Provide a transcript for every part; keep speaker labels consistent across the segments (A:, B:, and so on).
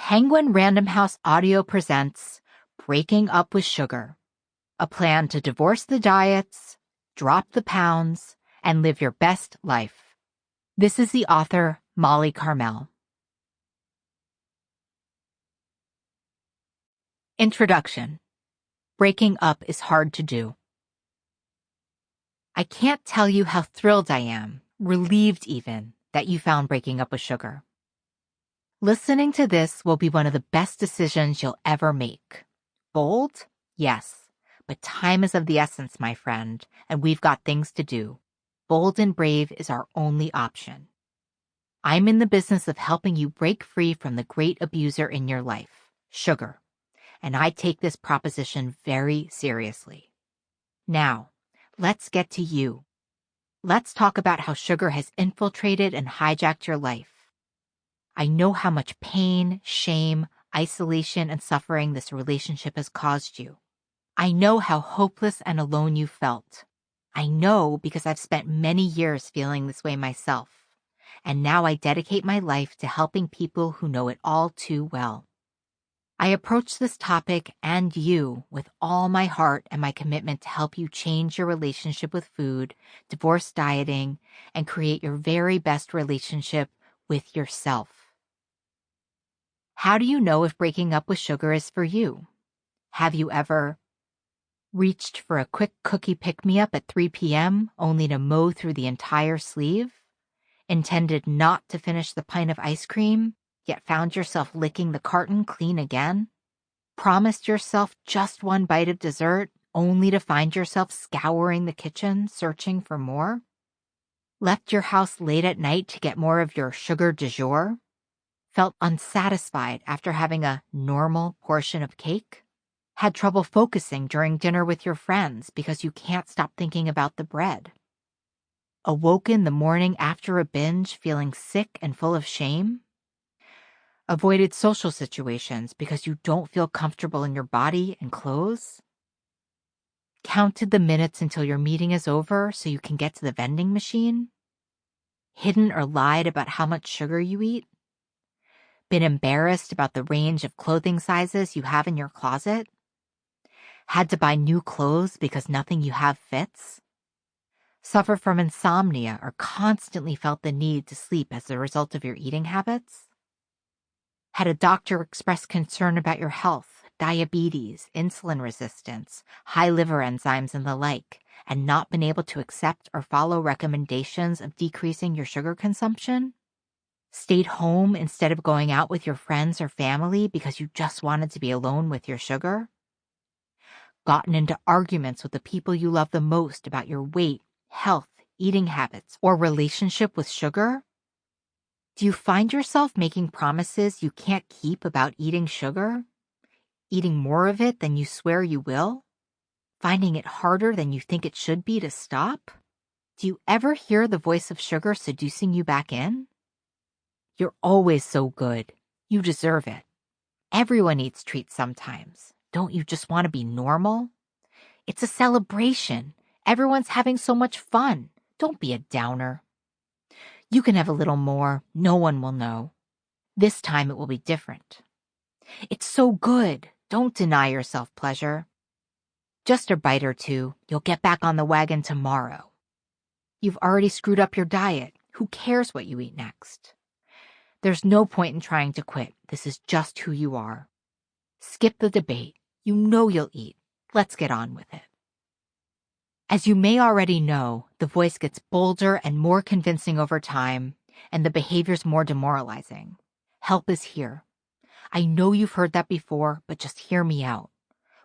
A: Penguin Random House Audio presents Breaking Up with Sugar, a plan to divorce the diets, drop the pounds, and live your best life. This is the author, Molly Carmel. Introduction. Breaking up is hard to do. I can't tell you how thrilled I am, relieved even, that you found breaking up with sugar. Listening to this will be one of the best decisions you'll ever make. Bold? Yes. But time is of the essence, my friend, and we've got things to do. Bold and brave is our only option. I'm in the business of helping you break free from the great abuser in your life, sugar. And I take this proposition very seriously. Now, let's get to you. Let's talk about how sugar has infiltrated and hijacked your life. I know how much pain, shame, isolation, and suffering this relationship has caused you. I know how hopeless and alone you felt. I know because I've spent many years feeling this way myself. And now I dedicate my life to helping people who know it all too well. I approach this topic and you with all my heart and my commitment to help you change your relationship with food, divorce dieting, and create your very best relationship with yourself. How do you know if breaking up with sugar is for you? Have you ever reached for a quick cookie pick-me-up at 3 p.m. only to mow through the entire sleeve? Intended not to finish the pint of ice cream, yet found yourself licking the carton clean again? Promised yourself just one bite of dessert, only to find yourself scouring the kitchen, searching for more? Left your house late at night to get more of your sugar du jour? Felt unsatisfied after having a normal portion of cake? Had trouble focusing during dinner with your friends because you can't stop thinking about the bread? Awoken the morning after a binge feeling sick and full of shame? Avoided social situations because you don't feel comfortable in your body and clothes? Counted the minutes until your meeting is over so you can get to the vending machine? Hidden or lied about how much sugar you eat? Been embarrassed about the range of clothing sizes you have in your closet? Had to buy new clothes because nothing you have fits? Suffer from insomnia or constantly felt the need to sleep as a result of your eating habits? Had a doctor express concern about your health, diabetes, insulin resistance, high liver enzymes, and the like, and not been able to accept or follow recommendations of decreasing your sugar consumption? Stayed home instead of going out with your friends or family because you just wanted to be alone with your sugar? Gotten into arguments with the people you love the most about your weight, health, eating habits, or relationship with sugar? Do you find yourself making promises you can't keep about eating sugar? Eating more of it than you swear you will? Finding it harder than you think it should be to stop? Do you ever hear the voice of sugar seducing you back in? You're always so good. You deserve it. Everyone eats treats sometimes. Don't you just want to be normal? It's a celebration. Everyone's having so much fun. Don't be a downer. You can have a little more. No one will know. This time it will be different. It's so good. Don't deny yourself pleasure. Just a bite or two. You'll get back on the wagon tomorrow. You've already screwed up your diet. Who cares what you eat next? There's no point in trying to quit. This is just who you are. Skip the debate. You know you'll eat. Let's get on with it. As you may already know, the voice gets bolder and more convincing over time, and the behavior's more demoralizing. Help is here. I know you've heard that before, but just hear me out.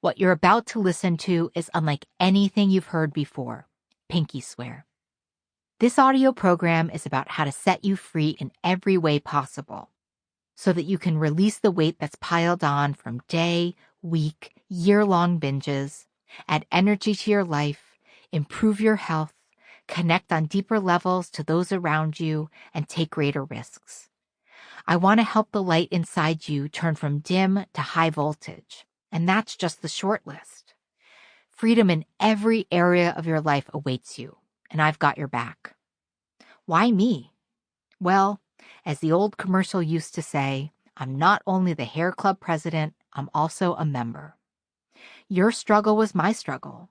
A: What you're about to listen to is unlike anything you've heard before. Pinky swear. This audio program is about how to set you free in every way possible so that you can release the weight that's piled on from day, week, year-long binges, add energy to your life, improve your health, connect on deeper levels to those around you, and take greater risks. I want to help the light inside you turn from dim to high voltage, and that's just the short list. Freedom in every area of your life awaits you, and I've got your back. Why me? Well, as the old commercial used to say, I'm not only the hair club president, I'm also a member. Your struggle was my struggle,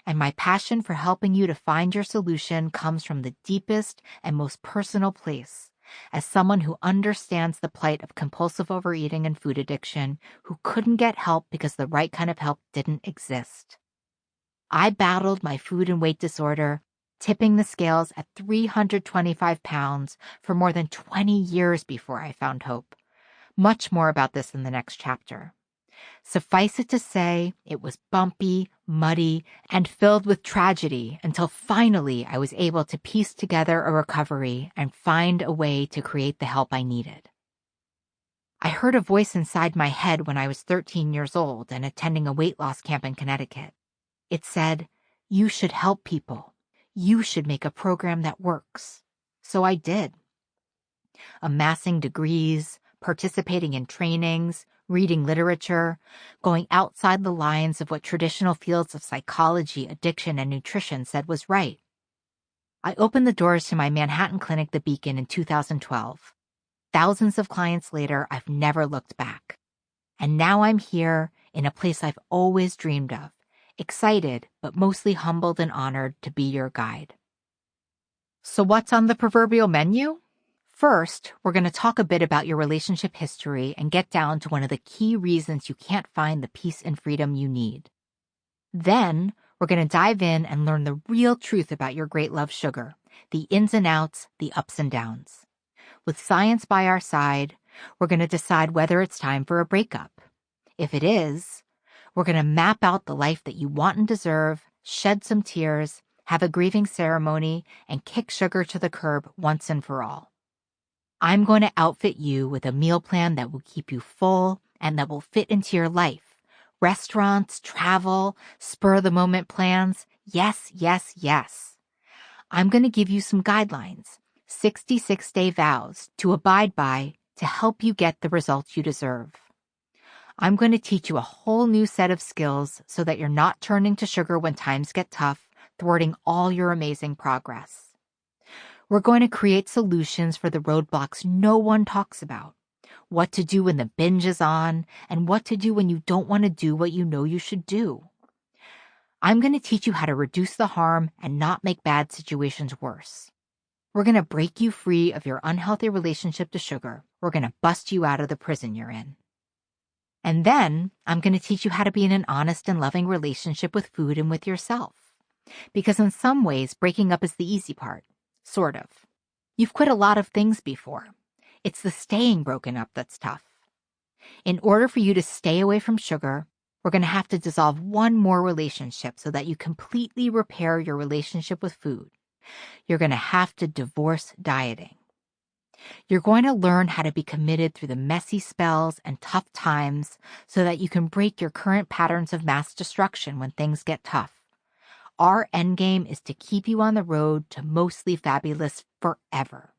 A: and my passion for helping you to find your solution comes from the deepest and most personal place, as someone who understands the plight of compulsive overeating and food addiction, who couldn't get help because the right kind of help didn't exist. I battled my food and weight disorder, tipping the scales at 325 pounds for more than 20 years before I found hope. Much more about this in the next chapter. Suffice it to say, it was bumpy, muddy, and filled with tragedy until finally I was able to piece together a recovery and find a way to create the help I needed. I heard a voice inside my head when I was 13 years old and attending a weight loss camp in Connecticut. It said, "You should help people. You should make a program that works." So I did. Amassing degrees, participating in trainings, reading literature, going outside the lines of what traditional fields of psychology, addiction, and nutrition said was right. I opened the doors to my Manhattan clinic, The Beacon, in 2012. Thousands of clients later, I've never looked back. And now I'm here in a place I've always dreamed of, excited but mostly humbled and honored to be your guide. So what's on the proverbial menu? First, we're going to talk a bit about your relationship history and get down to one of the key reasons you can't find the peace and freedom you need. Then, we're going to dive in and learn the real truth about your great love sugar, the ins and outs, the ups and downs. With science by our side, we're going to decide whether it's time for a breakup. If it is, we're going to map out the life that you want and deserve, shed some tears, have a grieving ceremony, and kick sugar to the curb once and for all. I'm going to outfit you with a meal plan that will keep you full and that will fit into your life. Restaurants, travel, spur-of-the-moment plans. Yes, yes, yes. I'm going to give you some guidelines, 66-day vows to abide by to help you get the results you deserve. I'm going to teach you a whole new set of skills so that you're not turning to sugar when times get tough, thwarting all your amazing progress. We're going to create solutions for the roadblocks no one talks about. What to do when the binge is on, and what to do when you don't want to do what you know you should do. I'm going to teach you how to reduce the harm and not make bad situations worse. We're going to break you free of your unhealthy relationship to sugar. We're going to bust you out of the prison you're in. And then I'm going to teach you how to be in an honest and loving relationship with food and with yourself. Because in some ways, breaking up is the easy part. Sort of. You've quit a lot of things before. It's the staying broken up that's tough. In order for you to stay away from sugar, we're going to have to dissolve one more relationship so that you completely repair your relationship with food. You're going to have to divorce dieting. You're going to learn how to be committed through the messy spells and tough times so that you can break your current patterns of mass destruction when things get tough. Our endgame is to keep you on the road to mostly fabulous forever.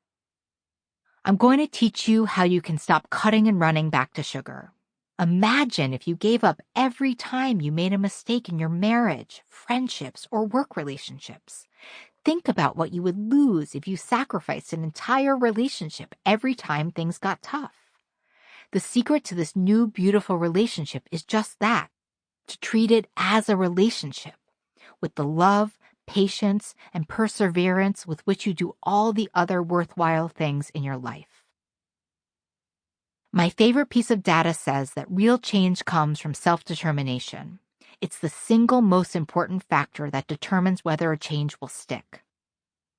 A: I'm going to teach you how you can stop cutting and running back to sugar. Imagine if you gave up every time you made a mistake in your marriage, friendships, or work relationships. Think about what you would lose if you sacrificed an entire relationship every time things got tough. The secret to this new, beautiful relationship is just that, to treat it as a relationship, with the love, patience, and perseverance with which you do all the other worthwhile things in your life. My favorite piece of data says that real change comes from self-determination. It's the single most important factor that determines whether a change will stick.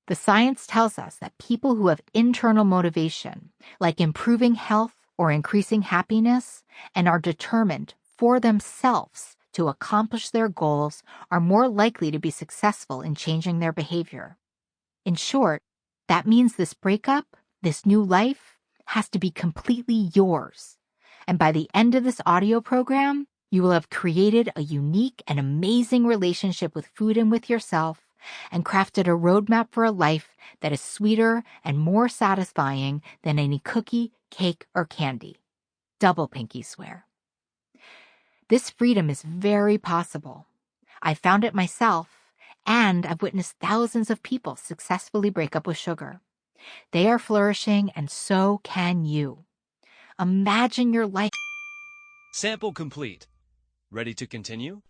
A: The science tells us that people who have internal motivation, like improving health or increasing happiness, and are determined for themselves to accomplish their goals, are more likely to be successful in changing their behavior. In short, that means this breakup, this new life, has to be completely yours. And by the end of this audio program, you will have created a unique and amazing relationship with food and with yourself, and crafted a roadmap for a life that is sweeter and more satisfying than any cookie, cake, or candy. Double pinky swear. This freedom is very possible. I found it myself, and I've witnessed thousands of people successfully break up with sugar. They are flourishing, and so can you. Imagine your life.
B: Sample complete. Ready to continue?